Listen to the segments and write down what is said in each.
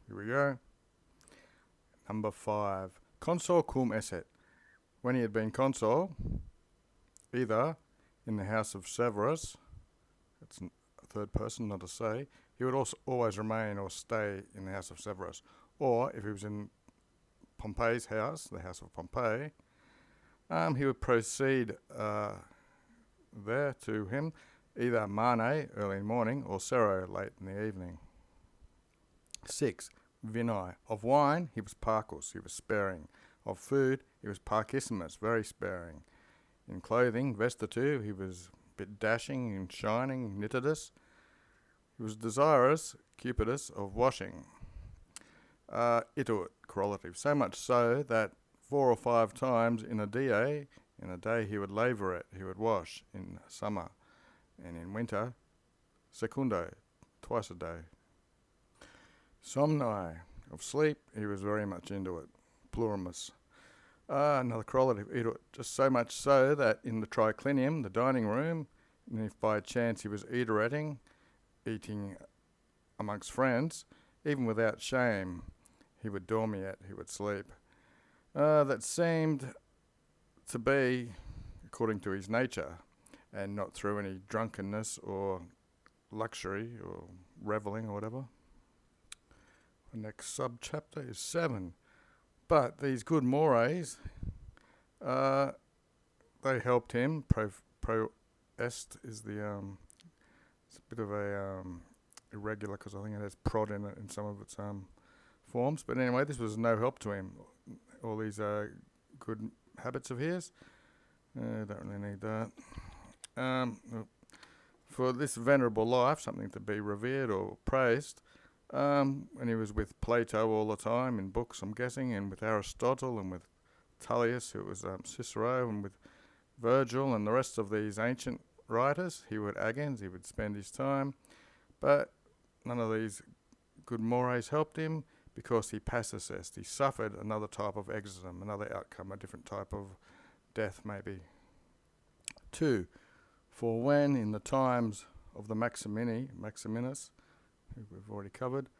Here we go. Number 5. Consul cum esset. When he had been consul, either in the house of Severus, it's a third person, not a say, he would also always remain or stay in the house of Severus. Or if he was in Pompey's house, the house of Pompey, he would proceed there to him, either Mane, early in the morning, or Sero, late in the evening. 6. Vinai. Of wine, he was parcus, he was sparing. Of food, he was parcissimus, very sparing. In clothing, vestitu, he was a bit dashing and shining, nitidus. He was desirous, cupidus, of washing. Ituit, correlative. So much so that 4 or 5 times in a day he would laver it, he would wash in summer. And in winter, secundo, twice a day. Somni, of sleep, he was very much into it. Plurimus. Another correlative, just so much so that in the triclinium, the dining room, and if by chance he was eating amongst friends, even without shame, he would dormiat, he would sleep. That seemed to be according to his nature, and not through any drunkenness or luxury or revelling or whatever. The next sub-chapter is 7. But these good mores, they helped him. Proest is the, it's a bit of a irregular because I think it has prod in it in some of its forms. But anyway, this was no help to him. All these good habits of his. Don't really need that. For this venerable life, something to be revered or praised, when he was with Plato all the time in books, I'm guessing, and with Aristotle and with Tullius, who was Cicero, and with Virgil and the rest of these ancient writers, he would spend his time. But none of these good mores helped him because he passicest. He suffered another type of exorcism, another outcome, a different type of death maybe. 2. For when in the times of the Maximinus, who we've already covered,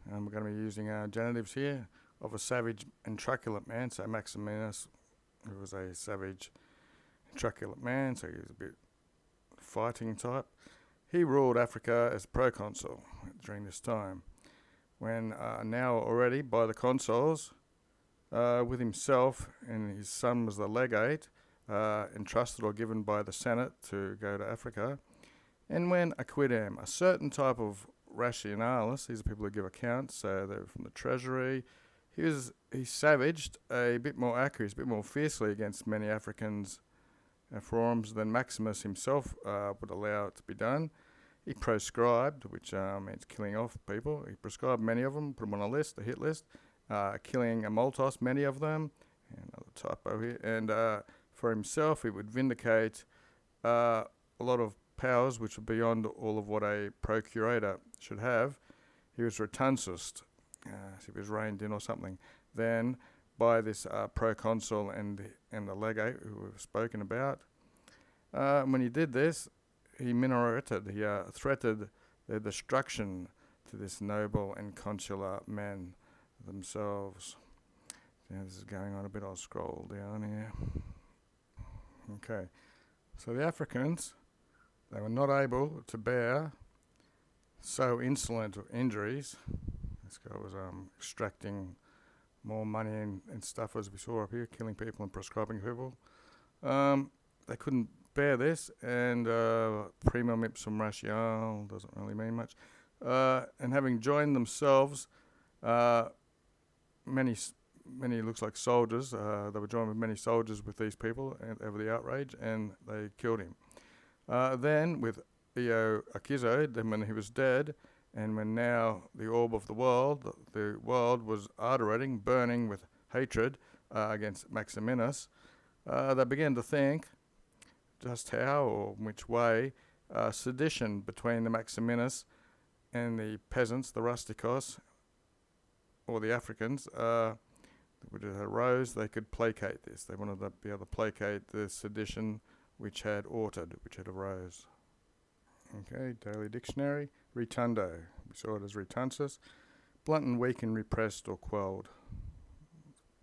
and we're going to be using our genitives here, of a savage and truculent man, so Maximinus, who was a savage and truculent man, so he was a bit fighting type, he ruled Africa as proconsul during this time, when now already by the consuls, with himself and his son was the legate, entrusted or given by the Senate to go to Africa, and when acquidem, a certain type of rationalis, these are people who give accounts, so they're from the treasury, he savaged a bit more accurately, a bit more fiercely against many Africans' forms than Maximus himself would allow it to be done. He proscribed, which means killing off people. He prescribed many of them, put them on a list, a hit list, killing Amoltos, many of them, another typo here, and for himself he would vindicate a lot of powers which were beyond all of what a procurator should have. He was retunsus, as he was reined in or something. Then by this proconsul and the legate who we've spoken about, when he did this, he minorited, he threatened their destruction to this noble and consular men themselves. Now this is going on a bit, I'll scroll down here. Okay, so the Africans, they were not able to bear so insolent of injuries. This guy was extracting more money and stuff, as we saw up here, killing people and prescribing people. They couldn't bear this, and primum ipsum ratio doesn't really mean much. And having joined themselves, many looks like soldiers, they were joined with many soldiers with these people over the outrage, and they killed him. Then with Io Akizo, then when he was dead, and when now the orb of the world was arderating, burning with hatred against Maximinus, they began to think just how or which way sedition between the Maximinus and the peasants, the rusticos, or the Africans, which arose, they could placate this. They wanted to be able to placate the sedition which had arose. Okay, Daily Dictionary. Ritundo. We saw it as retunsus. blunt and weak and repressed or quelled.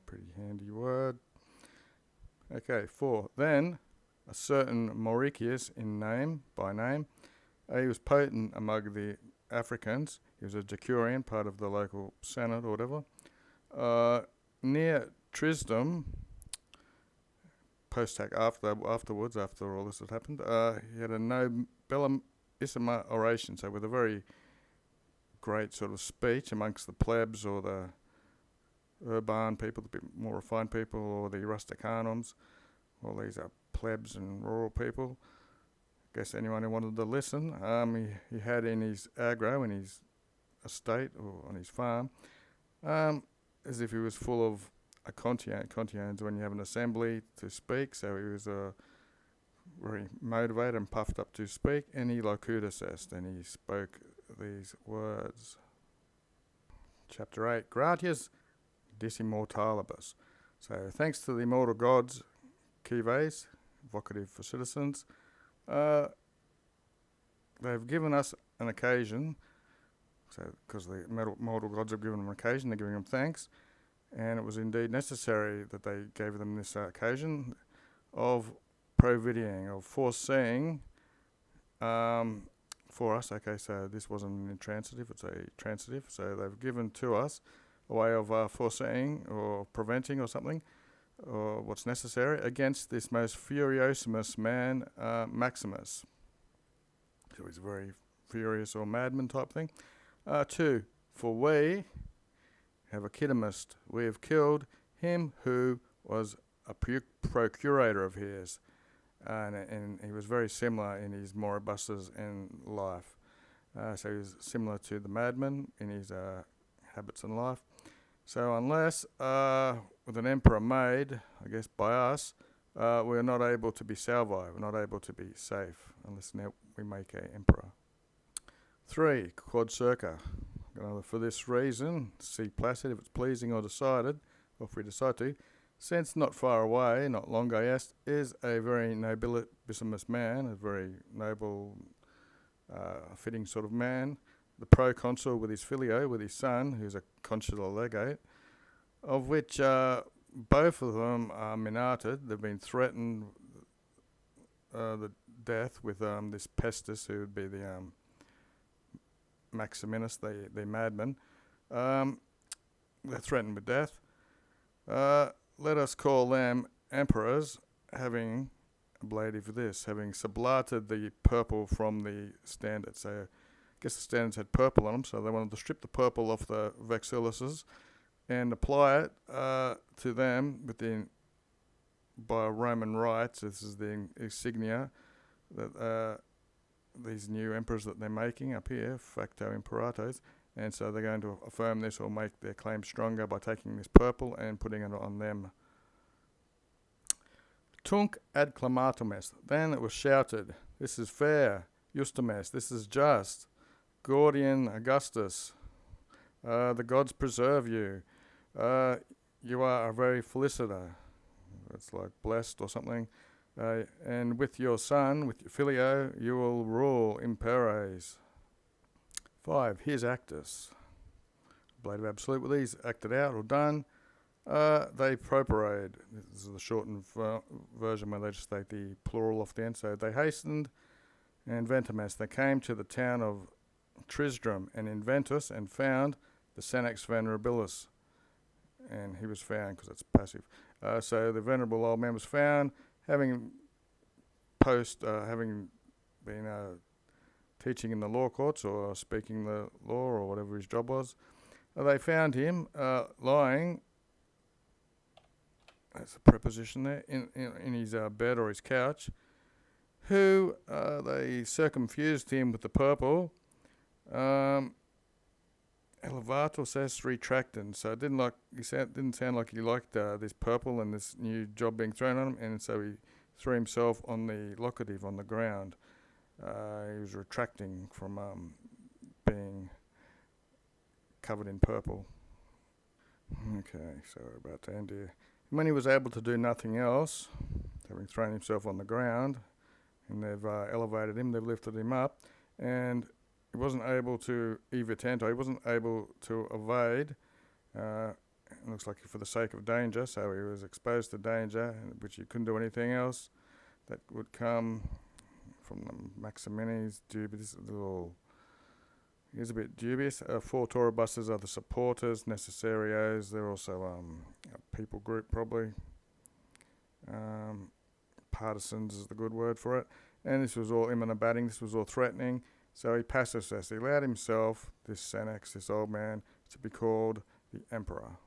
Pretty handy word. Okay, 4. Then a certain Mauricius by name, he was potent among the Africans. He was a decurion, part of the local senate or whatever. Near Trisdom, afterwards, after all this had happened, he had a nobellissima oration, so with a very great sort of speech amongst the plebs or the urban people, the bit more refined people, or the rusticanums. All these are plebs and rural people. I guess anyone who wanted to listen. He had in his agro, in his estate or on his farm, as if he was full of a contian. Contians when you have an assembly to speak, so he was very motivated and puffed up to speak, and he locutus est, and he spoke these words. Chapter 8, Gratias Disimmortalibus. So thanks to the immortal gods, Cives, vocative for citizens, they've given us an occasion, so because the mortal gods have given them an occasion, they're giving them thanks, and it was indeed necessary that they gave them this occasion of provideing, of foreseeing for us. Okay, so this wasn't an intransitive, it's a transitive, so they've given to us a way of foreseeing or preventing or something, or what's necessary, against this most furiosimus man, Maximus. So he's a very furious or madman type thing. 2, for we have a Kitimist. We have killed him who was a procurator of his, and he was very similar in his moribusses in life. So he's similar to the madman in his habits in life. So unless with an emperor made, I guess by us, we're not able to be salvi, we're not able to be safe unless now we make an emperor. 3, quod circa. For this reason, see Placid, if it's pleasing or decided, or if we decide to, since not far away, not long est, is a very nobilissimus man, a very noble, fitting sort of man, the proconsul with his filio, with his son, who's a consular legate, of which both of them are minated. They've been threatened the death with this Pestis, who would be the Maximinus, the madman. They're threatened with death. Let us call them emperors, having ablative for this, having sublated the purple from the standards. So I guess the standards had purple on them, so they wanted to strip the purple off the vexilluses and apply it to them by Roman rights. This is the insignia that these new emperors that they're making up here, facto imperatos, and so they're going to affirm this or make their claim stronger by taking this purple and putting it on them. Tunc ad clamatum est. Then it was shouted, this is fair, justum est, this is just. Gordian Augustus, the gods preserve you. You are a very feliciter. It's like blessed or something. And with your son, with your filio, you will rule imperes. 5, his actus. Blade of absolute. With these acted out or done, they proparade. This is the shortened version where they just take the plural off the end. So they hastened and ventamus. They came to the town of Trisdrum and Inventus and found the Senex Venerabilis. And he was found because it's passive. So the venerable old man was found, having been teaching in the law courts or speaking the law or whatever his job was. They found him lying, that's a preposition there, in his bed or his couch, who they circumfused him with the purple, elevatus est retractans. So it didn't sound like he liked this purple and this new job being thrown on him, and so he threw himself on the locative, on the ground. He was retracting from being covered in purple. Okay, so we're about to end here. When he was able to do nothing else, having thrown himself on the ground, and they've elevated him, they've lifted him up, and he wasn't able to evitento, he wasn't able to evade. It looks like for the sake of danger, so he was exposed to danger, which he couldn't do anything else. That would come from the Maximinis. Dubious, he's a bit dubious. 4 Taurobuses are the supporters, necessarios. They're also a people group, probably. Partisans is the good word for it. And this was all imminent batting. This was all threatening. So he passive assessed. He allowed himself, this Senex, this old man, to be called the Emperor.